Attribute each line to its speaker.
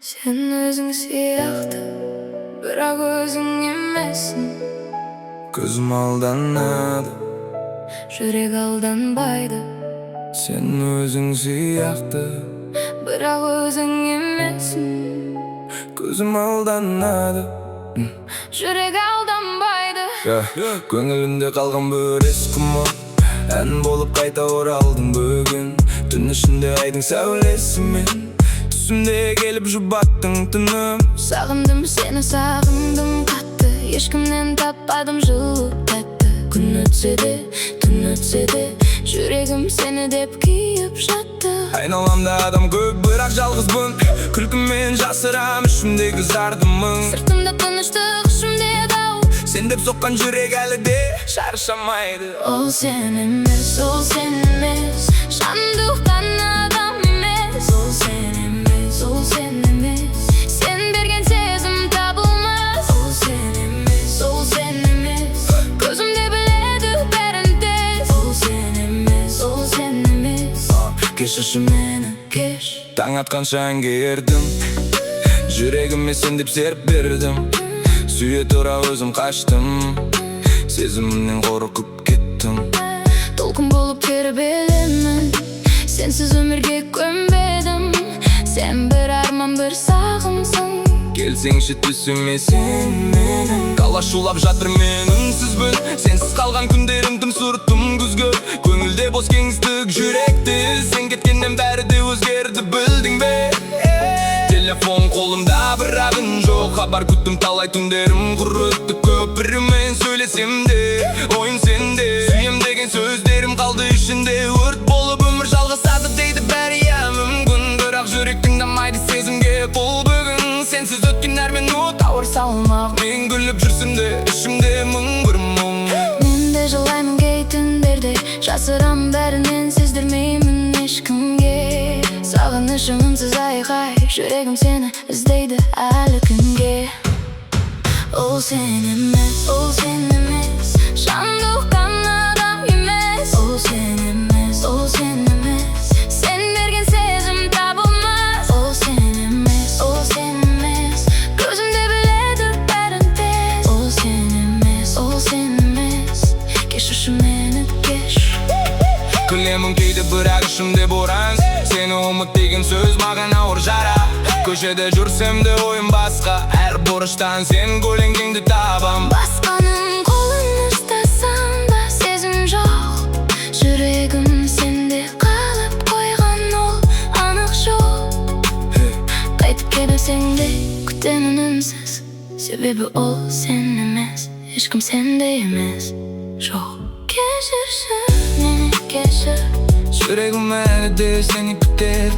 Speaker 1: Sen özün siyahtı, bırak özün emessin.
Speaker 2: Gözüm aldanады,
Speaker 1: Жүрек aldanbaydı.
Speaker 2: Sen özün siyahtı,
Speaker 1: Bırak özün emessin.
Speaker 2: Gözüm aldanады.
Speaker 1: Жүрек aldanbaydı.
Speaker 2: Көңілімде қалған бір ескім ол, ән болып қайта оралдың бүгін. Түн ішінде айдың сәулесімен, түсімде келіп жұбаттың түнім.
Speaker 1: Sağındım seni, sağındım katты. Ешкімнен таппадым жылу тәтті. Күн өтсе де, түн өтсе де, жүрегім сені деп күйіп жатты.
Speaker 2: Айналамда адам көп, бірақ жалғызбын. Күлкіммен жасырам ішімдегі зарды мың.
Speaker 1: Сыртымда тыныштық, ішімде дау.
Speaker 2: Сен деп соққан жүрек әлі де шаршамайды.
Speaker 1: Ол сен емес, ол сен емес, жанымды ұққан адам емес. Ол сен емес, ол сен емес, сен берген сезім табылмас. Ол сен емес, ол сен емес, көзімде біледі бәрін тез. Ол сен емес, ол сен емес,
Speaker 2: Кешірші мені,
Speaker 1: кеш.
Speaker 2: таң атқанша әнге ердім, жүрегіме сен деп серп бердім. Сүйе тұра өзім қаштым, сезімімнен қорқып кеттім.
Speaker 1: Толқын болып тербелемін, сенсіз өмірге көнбедім. Сен бір арман, бір сағымсың.
Speaker 2: Келсеңші түсіме сен менің. Қала шулап жатыр мен үнсізбін, сенсіз қалған күндерім тым сұр, тым күзгі. Көңілде бос кеңістік жүректі, сен кеткеннен бәрі де өзгерді, білдің бе? Телефон қолымда бірақ үн жоқ, хабар күттім талай түндерім құрытты. Көпірімен сөйлесем де, ойым сенде, сүйем деген сөздерім қалды ішінде. Өрт болып өмір жалғасады дейді бәрі, иә мүмкін, бірақ жүрек тыңдамайды сезімге. Бұл бүгін сенсіз өткен әрмен от ауыр салмақ. Мен күліп жүрсем де, ішімде мың бір мұң.
Speaker 1: Мен де жылаймын кей түндерде, жасырам бәрінен сездірмеймін ешкімге. Сағынышым үнсіз айғай, жүрегім сені іздейді әлі күнге. Ол сен емес, ол сен емес, жанымды ұққан адам емес. Ол сен емес, ол сен емес, сен берген сезім табылмас. Ол сен емес, ол сен емес, көзімде біледі бәрін тез. Ол сен емес, ол сен емес, кешірші мені, кеш.
Speaker 2: Күлемін кейде бірақ ішімде боран, сені ұмыт деген сөз маған ауыр жара. Көшеде жүрсем де ойым басқа, әр бұрыштан сен көлеңкеңді табам.
Speaker 1: Басқаның қолын ұстасам да сезім жоқ, жүрегім сенде қалып қойған, ол анық жоқ. Қайтып келсең де күтемін үнсіз, себебі ол сен емес, ешкім сенде емес. Жоқ, кешірші мені, кешір.
Speaker 2: Жүрегім әлі де сені күтер.